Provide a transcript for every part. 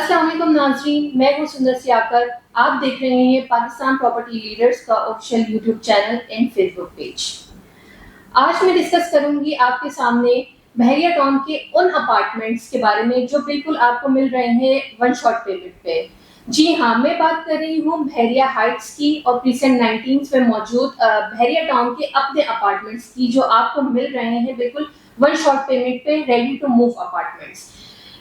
अस्सलाम वालेकुम नाज़रीन, मैं हूं सुंदर सियाकर। आप देख रहे हैं पाकिस्तान प्रॉपर्टी लीडर्स का official YouTube channel and Facebook page. आज मैं डिस्कस करूंगी आपके सामने बहरिया टाउन के उन अपार्टमेंट्स के बारे में जो बिल्कुल आपको मिल रहे हैं वन शॉट पेमेंट पे। जी हाँ, मैं बात कर रही हूँ बहरिया हाइट्स की और प्रीसेंट 19 में मौजूद बहरिया टाउन के अपने अपार्टमेंट्स की, जो आपको मिल रहे हैं बिल्कुल वन शॉट पेमेंट पे, रेडी टू मूव अपार्टमेंट्स।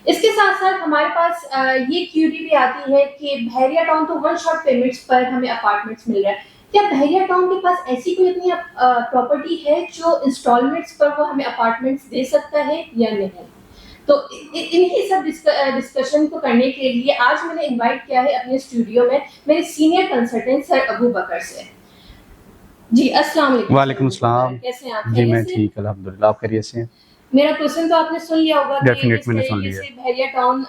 इसके साथ साथ हमारे पास ये क्यूरी भी आती है कि बहरिया टाउन तो वन शॉट पेमेंट्स पर हमें अपार्टमेंट्स मिल रहा है, क्या बहरिया टाउन के पास ऐसी कोई अपनी प्रॉपर्टी है जो इंस्टॉलमेंट्स पर वो हमें अपार्टमेंट्स दे सकता है या नहीं। तो इन्हीं सब डिस्कशन को करने के लिए आज मैंने इनवाइट किया है अपने स्टूडियो में मेरे सीनियर कंसल्टेंट सर अबू बकर से। जी अस्सलाम वालेकुम। वालेकुम अस्सलाम। कैसे हैं आप? जी मैं ठीक अल्हम्दुलिल्लाह, आप खैरियत से हैं? मेरा क्वेश्चन तो आपने सुन लिया होगा कि डेफिनेट मैंने सुन लिया। बहरिया टाउन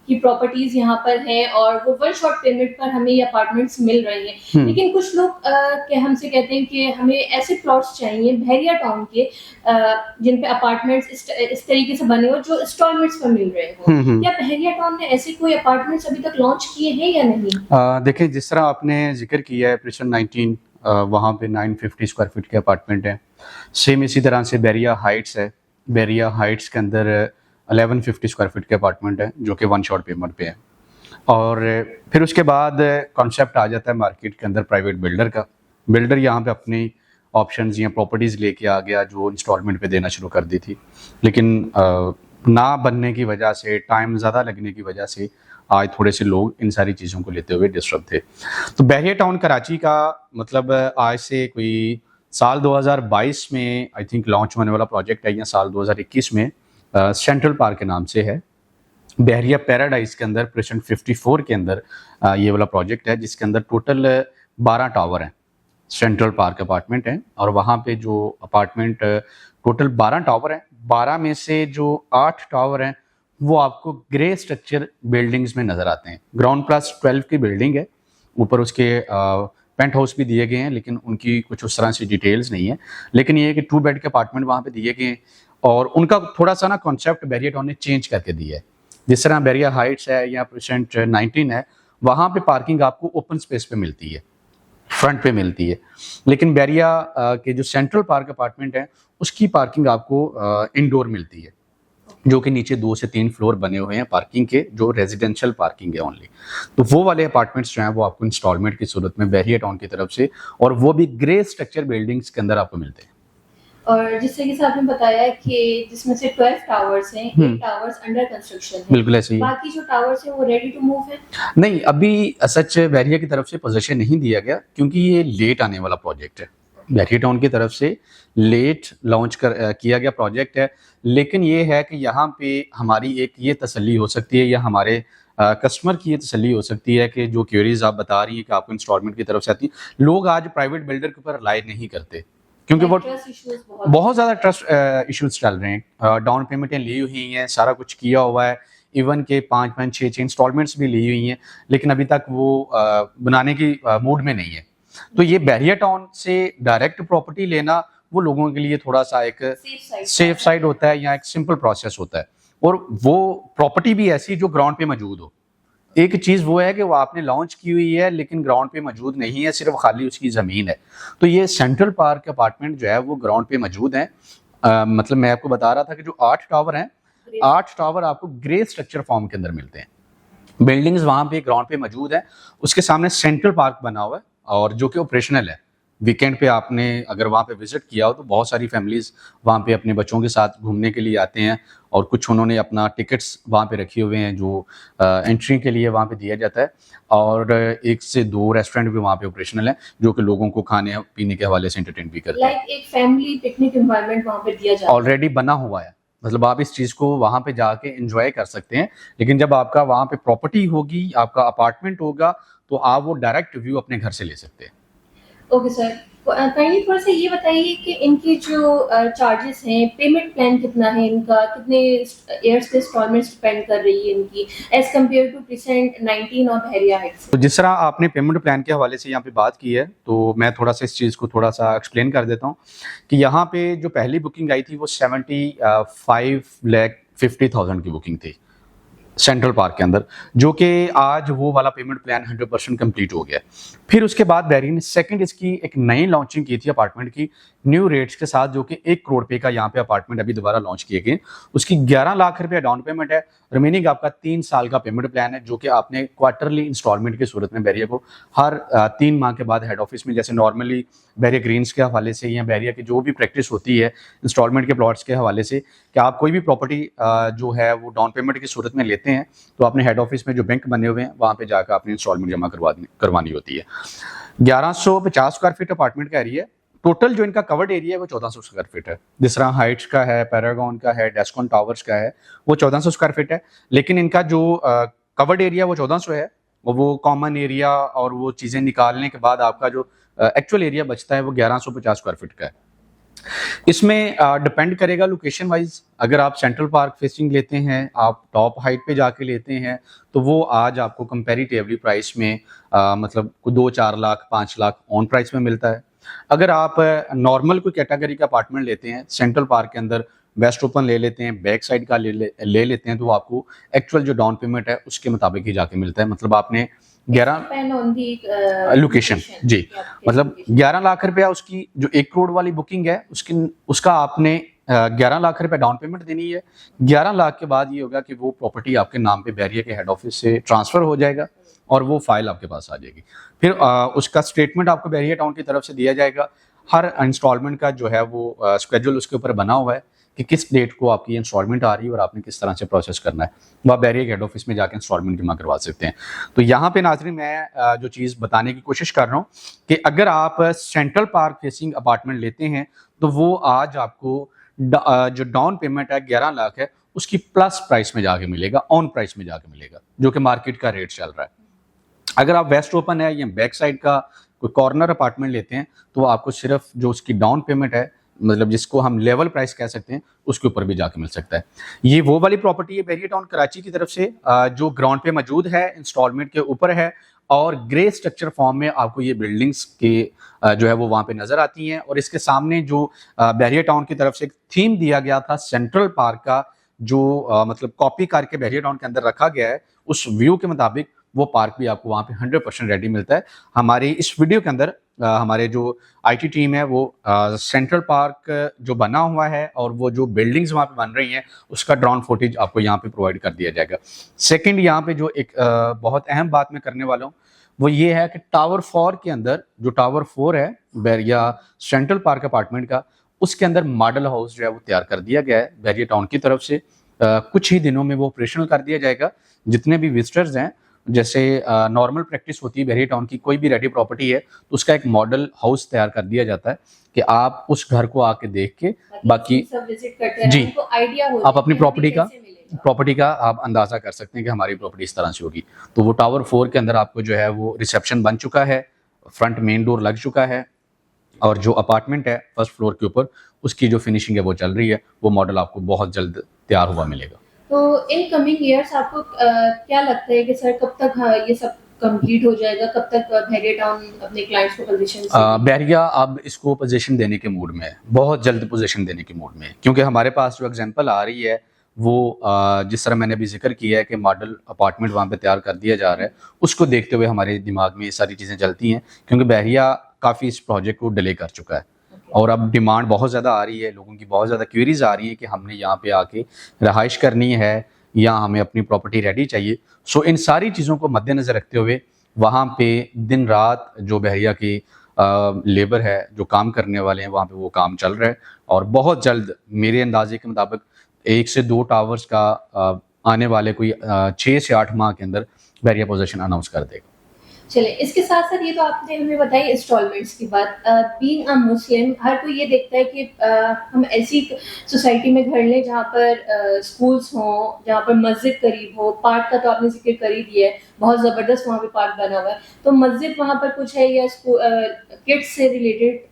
की प्रॉपर्टीज यहाँ पर हैं और वो वन शॉट पेमेंट पर हमें ये अपार्टमेंट्स मिल रही हैं, लेकिन कुछ लोग के हमसे कहते हैं कि हमें ऐसे प्लॉट्स चाहिए बहरिया टाउन के जिन पे अपार्टमेंट्स इस तरीके से बने हो जो इंस्टॉलमेंट्स पर मिल रहे हो। क्या बहरिया टाउन ने ऐसे कोई अपार्टमेंट्स अभी तक लॉन्च किए हैं या नहीं? देखिए, जिस तरह आपने जिक्र किया है प्रीसेंट 19 वहाँ पे 950 स्क्वायर फीट के अपार्टमेंट हैं। सेम इसी तरह से बैरिया हाइट्स है, बैरिया हाइट्स के अंदर 1150 स्क्वायर फीट के अपार्टमेंट हैं जो कि वन शॉट पेमेंट पे है। और फिर उसके बाद कॉन्सेप्ट आ जाता है मार्केट के अंदर प्राइवेट बिल्डर का। बिल्डर यहाँ पे अपनी ऑप्शंस या प्रॉपर्टीज़ लेके आ गया जो इंस्टॉलमेंट पे देना शुरू कर दी थी, लेकिन ना बनने की वजह से, टाइम ज़्यादा लगने की वजह से आज थोड़े से लोग इन सारी चीज़ों को लेते हुए डिस्टर्ब थे। तो बहरिया टाउन कराची का मतलब आज से कोई साल 2022 में आई थिंक लॉन्च होने वाला प्रोजेक्ट है, या साल 2021 में सेंट्रल पार्क के नाम से है। बहरिया पैराडाइज के अंदर प्रेजेंट 54 के अंदर ये वाला प्रोजेक्ट है, जिसके अंदर टोटल 12 टावर हैं, सेंट्रल पार्क अपार्टमेंट हैं। और वहाँ पे जो अपार्टमेंट टोटल 12 टावर हैं, 12 में से जो 8 टावर हैं वो आपको ग्रे स्ट्रक्चर बिल्डिंग्स में नज़र आते हैं। ग्राउंड प्लस 12 की बिल्डिंग है, ऊपर उसके पेंट हाउस भी दिए गए हैं, लेकिन उनकी कुछ उस तरह से डिटेल्स नहीं है। लेकिन ये है कि 2 बेड के अपार्टमेंट वहाँ पे दिए गए हैं और उनका थोड़ा सा ना कॉन्सेप्ट बहरिया टाउन ने चेंज करके दिया है। जिस तरह बहरिया हाइट्स है या प्रेजेंट 19 है, वहाँ पे पार्किंग आपको ओपन स्पेस पे मिलती है, फ्रंट पे मिलती है। लेकिन बहरिया के जो सेंट्रल पार्क अपार्टमेंट है उसकी पार्किंग आपको इंडोर मिलती है, जो कि नीचे 2 से 3 फ्लोर बने हुए हैं पार्किंग के, जो रेजिडेंशियल पार्किंग है ओनली। तो वो वाले अपार्टमेंट्स जो हैं वो आपको इंस्टॉलमेंट की सूरत में बहरिया टाउन की तरफ से, और वो भी ग्रे स्ट्रक्चर बिल्डिंग्स के अंदर आपको मिलते हैं। और जिस तरीके से आपने बताया कि जिसमें से 12 टावर्स हैं, 8 टावर्स अंडर कंस्ट्रक्शन हैं, बिल्कुल ऐसे ही। बाकी जो टावर्स हैं वो रेडी टू मूव है? नहीं, अभी सच बहरिया की तरफ से पोजीशन नहीं दिया गया, क्योंकि ये लेट आने वाला प्रोजेक्ट है। बहरिया टाउन की तरफ से लेट लॉन्च किया गया प्रोजेक्ट है। लेकिन ये है कि यहाँ पे हमारी एक ये तसल्ली हो सकती है, या हमारे कस्टमर की ये तसल्ली हो सकती है कि जो क्वेरीज आप बता रही हैं कि आपको इंस्टॉलमेंट की तरफ से आती है, लोग आज प्राइवेट बिल्डर के ऊपर रिलाई नहीं करते, क्योंकि वो बहुत ज़्यादा ट्रस्ट इश्यूज चल रहे हैं। डाउन पेमेंटें ली हुई हैं, सारा कुछ किया हुआ है, इवन के 5-5, 6-6 इंस्टॉलमेंट्स भी ली हुई हैं, लेकिन अभी तक वो बनाने की मूड में नहीं है। तो ये बहरिया टाउन से डायरेक्ट प्रॉपर्टी लेना वो लोगों के लिए थोड़ा सा एक सेफ साइड होता है, या एक सिंपल प्रोसेस होता है, और वो प्रॉपर्टी भी ऐसी जो ग्राउंड पे मौजूद हो। एक चीज़ वो है कि वो आपने लॉन्च की हुई है लेकिन ग्राउंड पे मौजूद नहीं है, सिर्फ खाली उसकी ज़मीन है। तो ये सेंट्रल पार्क अपार्टमेंट जो है वो ग्राउंड पे मौजूद है। मतलब मैं आपको बता रहा था कि जो 8 टावर हैं, 8 टावर आपको ग्रे स्ट्रक्चर फॉर्म के अंदर मिलते हैं। बिल्डिंग्स वहाँ पे ग्राउंड पे मौजूद है, उसके सामने सेंट्रल पार्क बना हुआ है, और जो कि ऑपरेशनल है। वीकेंड पे आपने अगर वहाँ पे विजिट किया हो तो बहुत सारी फैमिलीज़ वहाँ पे अपने बच्चों के साथ घूमने के लिए आते हैं, और कुछ उन्होंने अपना टिकट्स वहाँ पे रखे हुए हैं जो एंट्री के लिए वहाँ पे दिया जाता है। और 1 से 2 रेस्टोरेंट भी वहाँ पे ऑपरेशनल है, जो कि लोगों को खाने पीने के हवाले से एंटरटेन भी करते हैं। एक फैमिली पिकनिक एनवायरनमेंट वहाँ पे दिया जाता है, ऑलरेडी बना हुआ है। मतलब आप इस चीज़ को वहाँ पे जाके एंजॉय कर सकते हैं, लेकिन जब आपका वहाँ पे प्रॉपर्टी होगी, आपका अपार्टमेंट होगा, तो आप वो डायरेक्ट व्यू अपने घर से ले सकते हैं। ओके सर, काइंडली थोड़ा सा ये बताइए कि इनकी जो चार्जेस हैं, पेमेंट प्लान कितना है इनका, कितने ईयर्स पे इंस्टॉलमेंट्स डिपेंड कर रही है इनकी एज कम्पेयर टू प्रीसेंट 19 और बहरिया हाइट्स? तो जिस तरह आपने पेमेंट प्लान के हवाले से यहाँ पे बात की है, तो मैं थोड़ा सा इस चीज़ को थोड़ा सा एक्सप्लेन कर देता हूँ कि यहाँ पे जो पहली बुकिंग आई थी वो 75,50,000 की बुकिंग थी। सेंट्रल पार्क के अंदर, जो कि आज वो वाला पेमेंट प्लान 100% कंप्लीट हो गया। फिर उसके बाद बैरिया ने सेकंड इसकी एक नई लॉन्चिंग की थी अपार्टमेंट की न्यू रेट्स के साथ, जो कि 1 करोड़ रुपए का यहाँ पे अपार्टमेंट अभी दोबारा लॉन्च किए गए। उसकी 11 लाख रुपया डाउन पेमेंट है, रिमेनिंग आपका 3 साल का पेमेंट प्लान है, जो कि आपने क्वार्टरली इंस्टॉलमेंट की सूरत में बैरिया को हर 3 माह के बाद हेड ऑफिस में, जैसे नॉर्मली बैरिया ग्रीन्स के हवाले से या बैरिया की जो भी प्रैक्टिस होती है इंस्टॉलमेंट के प्लॉट्स के हवाले से, कि आप कोई भी प्रॉपर्टी जो है वो डाउन पेमेंट की सूरत में लेते हैं तो आपने हेड ऑफिस में जो बैंक बने हुए हैं वहाँ पे जाकर आपने इंस्टॉलमेंट जमा करवानी होती है। 1150 स्क्वायर फीट अपार्टमेंट का एरिया, टोटल जो इनका कवर्ड एरिया है वो 1400 स्क्वायर फीट है। जिस तरह हाइट्स का है, पैरागॉन का है, डेस्कॉन टावर्स का है, वो 1400 स्क्वायर फीट है, लेकिन इनका जो कवर्ड एरिया वो 1400 है। वो कॉमन एरिया और वो चीज़ें निकालने के बाद आपका जो एक्चुअल एरिया बचता है वो 1150 स्क्वायर फीट का है। इसमें डिपेंड करेगा लोकेशन वाइज, अगर आप सेंट्रल पार्क फेसिंग लेते हैं, आप टॉप हाइट पे जाके लेते हैं, तो वो आज आपको कंपैरेटिवली प्राइस में मतलब 2-4 लाख 5 लाख ऑन प्राइस में मिलता है। अगर आप नॉर्मल कोई कैटेगरी का अपार्टमेंट लेते हैं सेंट्रल पार्क के अंदर, वेस्ट ओपन ले लेते हैं, बैक साइड का ले लेते हैं, तो वो आपको एक्चुअल जो डाउन पेमेंट है उसके मुताबिक ही जाके मिलता है। मतलब आपने 11 लोकेशन जी, मतलब 11 लाख रुपया उसकी जो 1 करोड़ वाली बुकिंग है उसका आपने 11 लाख रुपया डाउन पेमेंट देनी है। 11 लाख के बाद ये होगा कि वो प्रॉपर्टी आपके नाम पे बैरिया के हेड ऑफिस से ट्रांसफर हो जाएगा और वो फाइल आपके पास आ जाएगी। फिर उसका स्टेटमेंट आपको बैरिया टाउन की तरफ से दिया जाएगा। हर इंस्टॉलमेंट का जो है वो स्केड्यूल उसके ऊपर बना हुआ है कि किस डेट को आपकी इंस्टॉलमेंट आ रही है और आपने किस तरह से प्रोसेस करना है। वो आप बैरिया के हेड ऑफिस में जाकर इंस्टॉलमेंट जमा करवा सकते हैं। तो यहाँ पे नाज़रीन मैं जो चीज़ बताने की कोशिश कर रहा हूँ कि अगर आप सेंट्रल पार्क फेसिंग अपार्टमेंट लेते हैं तो वो आज आपको जो डाउन पेमेंट है 11 लाख है उसकी प्लस प्राइस में जाके मिलेगा, ऑन प्राइस में जाके मिलेगा, जो कि मार्केट का रेट चल रहा है। अगर आप वेस्ट ओपन है या बैक साइड का कोई कॉर्नर अपार्टमेंट लेते हैं तो आपको सिर्फ जो उसकी डाउन पेमेंट है, मतलब जिसको हम लेवल प्राइस कह सकते हैं, उसके ऊपर भी जाके मिल सकता है। ये वो वाली प्रॉपर्टी है बैरिया टाउन कराची की तरफ से जो ग्राउंड पे मौजूद है, इंस्टॉलमेंट के ऊपर है और ग्रे स्ट्रक्चर फॉर्म में आपको ये बिल्डिंग्स के जो है वो वहाँ पे नजर आती हैं। और इसके सामने जो बैरिया टाउन की तरफ से एक थीम दिया गया था सेंट्रल पार्क का, जो मतलब कॉपी करके बैरिया टाउन के अंदर रखा गया है, उस व्यू के मुताबिक वो पार्क भी आपको वहाँ पे 100% रेडी मिलता है। हमारी इस वीडियो के अंदर हमारे जो आईटी टीम है वो सेंट्रल पार्क जो बना हुआ है और वो जो बिल्डिंग्स वहाँ पे बन रही हैं उसका ड्रोन फुटेज आपको यहाँ पे प्रोवाइड कर दिया जाएगा। सेकंड, यहाँ पे जो एक बहुत अहम बात मैं करने वाला हूँ वो ये है कि टावर 4 के अंदर, जो टावर 4 है बैरिया सेंट्रल पार्क अपार्टमेंट का, उसके अंदर मॉडल हाउस जो है वो तैयार कर दिया गया है बैरिया टाउन की तरफ से। कुछ ही दिनों में वो ऑपरेशनल कर दिया जाएगा। जितने भी विजिटर्स हैं, जैसे नॉर्मल प्रैक्टिस होती है बैरिया टाउन की, कोई भी रेडी प्रॉपर्टी है तो उसका एक मॉडल हाउस तैयार कर दिया जाता है कि आप उस घर को आके देख के बाकी सब विजिट करते हैं, जी, उनको आइडिया हो आप अपनी जाए कि प्रॉपर्टी का आप अंदाजा कर सकते हैं कि हमारी प्रॉपर्टी इस तरह से होगी। तो वो टावर 4 के अंदर आपको जो है वो रिसेप्शन बन चुका है, फ्रंट मेन डोर लग चुका है और जो अपार्टमेंट है फर्स्ट फ्लोर के ऊपर उसकी जो फिनिशिंग है वो चल रही है। वो मॉडल आपको बहुत जल्द तैयार हुआ मिलेगा। तो इन कमिंग ईयर्स आपको क्या लगता है कि सर कब तक ये सब कंप्लीट हो जाएगा, कब तक बैरिया टाउन अपने क्लाइंट्स को पोजीशन बैरिया अब इसको पोजीशन देने के मूड में है, बहुत जल्द पोजीशन देने के मूड में है, क्योंकि हमारे पास जो एग्जांपल आ रही है वो जिस तरह मैंने अभी जिक्र किया है कि मॉडल अपार्टमेंट वहाँ पे तैयार कर दिया जा रहा है, उसको देखते हुए हमारे दिमाग में ये सारी चीज़ें चलती हैं, क्योंकि बैरिया काफ़ी इस प्रोजेक्ट को डिले कर चुका है और अब डिमांड बहुत ज़्यादा आ रही है, लोगों की बहुत ज़्यादा क्वेरीज आ रही है कि हमने यहाँ पे आके रहाइश करनी है या हमें अपनी प्रॉपर्टी रेडी चाहिए। सो इन सारी चीज़ों को मद्देनज़र रखते हुए वहाँ पे दिन रात जो बैरिया की लेबर है, जो काम करने वाले हैं, वहाँ पे वो काम चल रहा है और बहुत जल्द मेरे अंदाजे के मुताबिक 1 से 2 टावर्स का आने वाले कोई 6 से 8 माह के अंदर बैरिया पोजीशन अनाउंस कर देगा। चले, इसके साथ साथ ये तो आपने हमें बताई इंस्टॉलमेंट्स की बात। बीइंग अ मुस्लिम हर कोई ये देखता है कि हम ऐसी सोसाइटी में घर लें जहाँ पर स्कूल्स हों, जहाँ पर मस्जिद करीब हो। पार्क का तो आपने जिक्र कर ही दिया है, बहुत ज़बरदस्त वहाँ पे पार्क बना हुआ है। तो मस्जिद वहाँ पर कुछ है या किड्स से रिलेटेड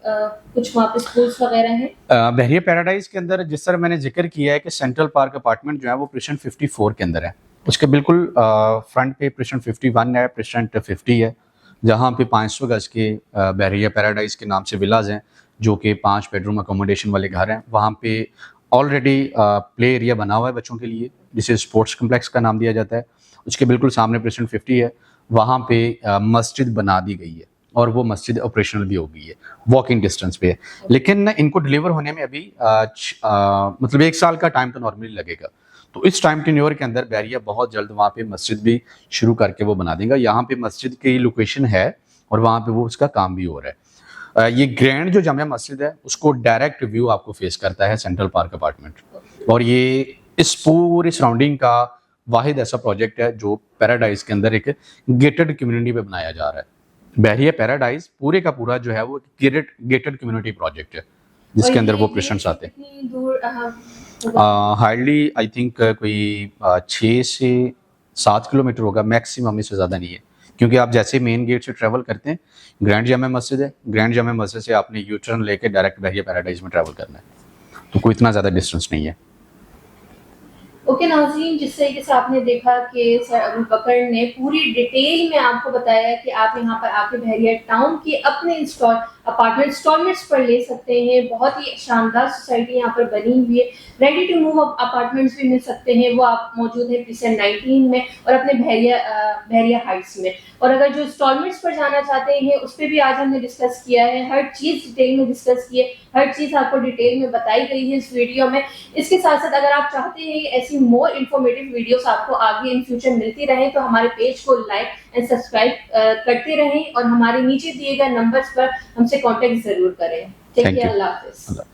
कुछ वहाँ पे स्कूल्स वगैरह हैं? बैरिया पैराडाइज के अंदर जिस तरह मैंने जिक्र किया है कि सेंट्रल पार्क अपार्टमेंट जो है वो प्रेशेंट 54 के अंदर है, उसके बिल्कुल फ्रंट पे प्रेशेंट 51 है, प्रेशेंट 50 है, जहाँ पे 500 गज के बैरिया पैराडाइज के नाम से विलाज हैं जो कि 5 बेडरूम अकोमोडेशन वाले घर हैं। वहाँ पे ऑलरेडी प्ले एरिया बना हुआ है बच्चों के लिए, जिसे स्पोर्ट्स कम्प्लेक्स का नाम दिया जाता है। उसके बिल्कुल सामने प्रेसिडेंट 50 है, वहाँ पे मस्जिद बना दी गई है और वो मस्जिद ऑपरेशनल भी हो गई है, वॉकिंग डिस्टेंस पे है। लेकिन इनको डिलीवर होने में अभी मतलब 1 साल का टाइम तो नॉर्मली लगेगा। तो इस टाइम टेन्योर के अंदर बहरिया बहुत जल्द वहाँ पे मस्जिद भी शुरू करके वो बना देगा। यहाँ पे मस्जिद की लोकेशन है और वहाँ पे वो उसका काम भी हो रहा है। ये ग्रैंड जो जामिया मस्जिद है उसको डायरेक्ट व्यू आपको फेस करता है सेंट्रल पार्क अपार्टमेंट, और ये इस पूरी सराउंडिंग का वाहिद ऐसा प्रोजेक्ट है जो पैराडाइज के अंदर एक गेटेड कम्युनिटी पे बनाया जा रहा है। बहरिया पैराडाइज पूरे का पूरा जो है वो गेटेड कम्युनिटी प्रोजेक्ट है, जिसके अंदर वो पेशेंट्स आते हैं। कितनी दूर हार्डली आई थिंक कोई 6 से 7 किलोमीटर होगा मैक्सिमम, इससे ज़्यादा नहीं है। क्योंकि आप जैसे मेन गेट से ट्रैवल करते हैं, ग्रैंड जामिया मस्जिद है, ग्रैंड जामिया मस्जिद से आपने यू टर्न लेके डायरेक्ट बहरिया पैराडाइज में ट्रैवल करना है, तो कोई इतना ज़्यादा डिस्टेंस नहीं है। ओके नाज़रीन, जिस तरीके से आपने देखा कि सर अबू बकर ने पूरी डिटेल में आपको बताया कि आप यहाँ पर आके बहरिया टाउन के अपने अपार्टमेंट इंस्टॉलमेंट्स पर ले सकते हैं। बहुत ही शानदार सोसाइटी यहाँ पर बनी हुई है, रेडी टू मूव अपार्टमेंट्स भी मिल सकते हैं। वो आप मौजूद है प्रीसेंट 19 में और अपने बहरिया हाइट्स में। और अगर जो इंस्टॉलमेंट्स पर जाना चाहते हैं उस पर भी आज हमने डिस्कस किया है, हर चीज़ डिटेल में डिस्कस की है, हर चीज़ आपको डिटेल में बताई गई है इस वीडियो में। इसके साथ साथ अगर आप चाहते हैं ऐसी मोर इन्फॉर्मेटिव वीडियोस आपको आगे इन फ्यूचर मिलती रहें तो हमारे पेज को लाइक एंड सब्सक्राइब करते रहें और हमारे नीचे दिए गए नंबर्स पर हमसे कांटेक्ट जरूर करें। टेक केयर, अल्लाह हाफिज़।